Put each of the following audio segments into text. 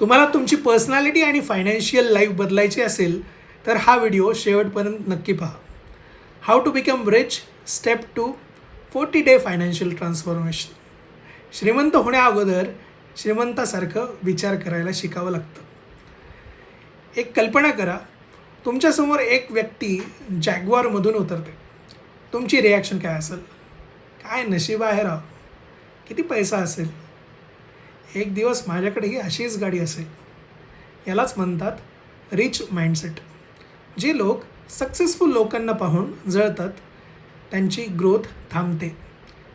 तुम्हाला तुमची पर्सनॅलिटी आणि फायनान्शियल लाईफ बदलायची असेल तर हा व्हिडिओ शेवटपर्यंत नक्की पहा. How to become rich step 2 40-day financial transformation. श्रीमंत होण्याअगोदर श्रीमंतासारखं विचार करायला शिकावं लागतं. एक कल्पना करा, तुमच्यासमोर एक व्यक्ती जॅग्वारमधून उतरते. तुमची रिॲक्शन काय असेल? काय नशीब आहे राव, किती पैसा असेल, एक दिवस माझ्याकडेही अशीच गाडी असेल. यालाच म्हणतात रिच माइंडसेट. जे लोक सक्सेसफुल लोकांना पाहून जळतात त्यांची ग्रोथ थांबते,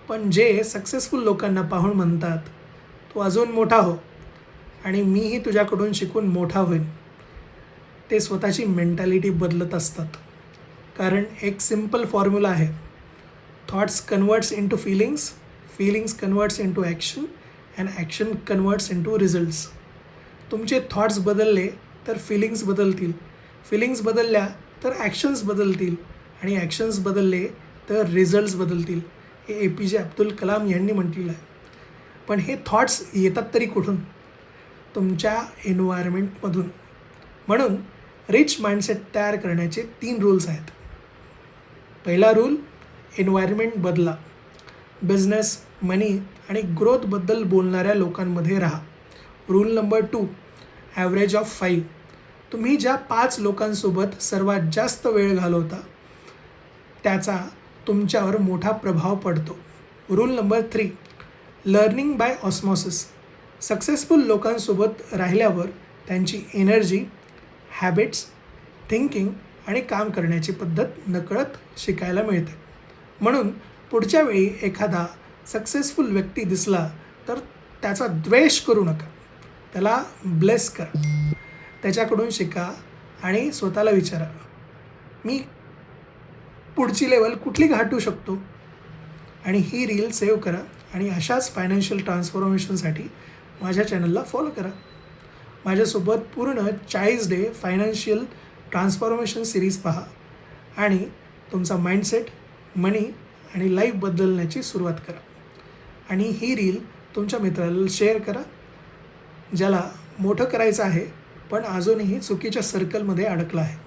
पण जे सक्सेसफुल लोकांना पाहून म्हणतात तू अजून मोठा हो आणि मीही तुझ्याकडून शिकून मोठा होईन, ते स्वतःची मेंटॅलिटी बदलत असतात. कारण एक सिम्पल फॉर्म्युला आहे, thoughts converts into feelings, feelings converts into action and action converts into results. तुमचे थॉट्स बदलले तर फिलिंग्स बदलतील, फिलिंग्स बदलल्या तर ॲक्शन्स बदलतील आणि ॲक्शन्स बदलले तर रिझल्ट्स बदलतील. हे APJ अब्दुल कलाम यांनी म्हटलेलं आहे. पण हे थॉट्स येतात तरी कुठून? तुमच्या एन्व्हायरमेंटमधून. म्हणून रिच माइंडसेट तयार करण्याचे 3 रूल्स आहेत. पहिला रूल, एन्व्हायरमेंट बदला. बिझनेस, मनी आणि ग्रोथबद्दल बोलणाऱ्या लोकांमध्ये राहा. Rule number 2, average of 5. तुम्ही ज्या 5 लोकांसोबत सर्वात जास्त वेळ घालवता त्याचा तुमच्यावर मोठा प्रभाव पडतो. Rule number 3, learning by osmosis. Successful लोकांसोबत राहिल्यावर त्यांची एनर्जी, हॅबिट्स, थिंकिंग आणि काम करण्याची पद्धत नकळत शिकायला मिळते. म्हणून पुढच्या वेळी एखादा सक्सेसफुल व्यक्ती दिसला तर त्याचा द्वेष करू नका, त्याला ब्लेस करा, त्याच्याकडून शिका आणि स्वतःला विचारा, मी पुढची लेवल कुठली गाठू शकतो. आणि ही रील सेव्ह करा आणि अशाच फायनान्शियल ट्रान्सफॉर्मेशनसाठी माझ्या चॅनलला फॉलो करा. माझ्यासोबत पूर्ण 40 डे फायनान्शियल ट्रान्सफॉर्मेशन सिरीज पहा आणि तुमचा माइंडसेट, मनी आणि लाईफ बदलण्याची सुरुवात करा. आणि ही रील तुमच्या मित्राला शेअर करा ज्याला मोठं करायचं आहे पण अजूनही चुकीच्या सर्कलमध्ये अडकला आहे.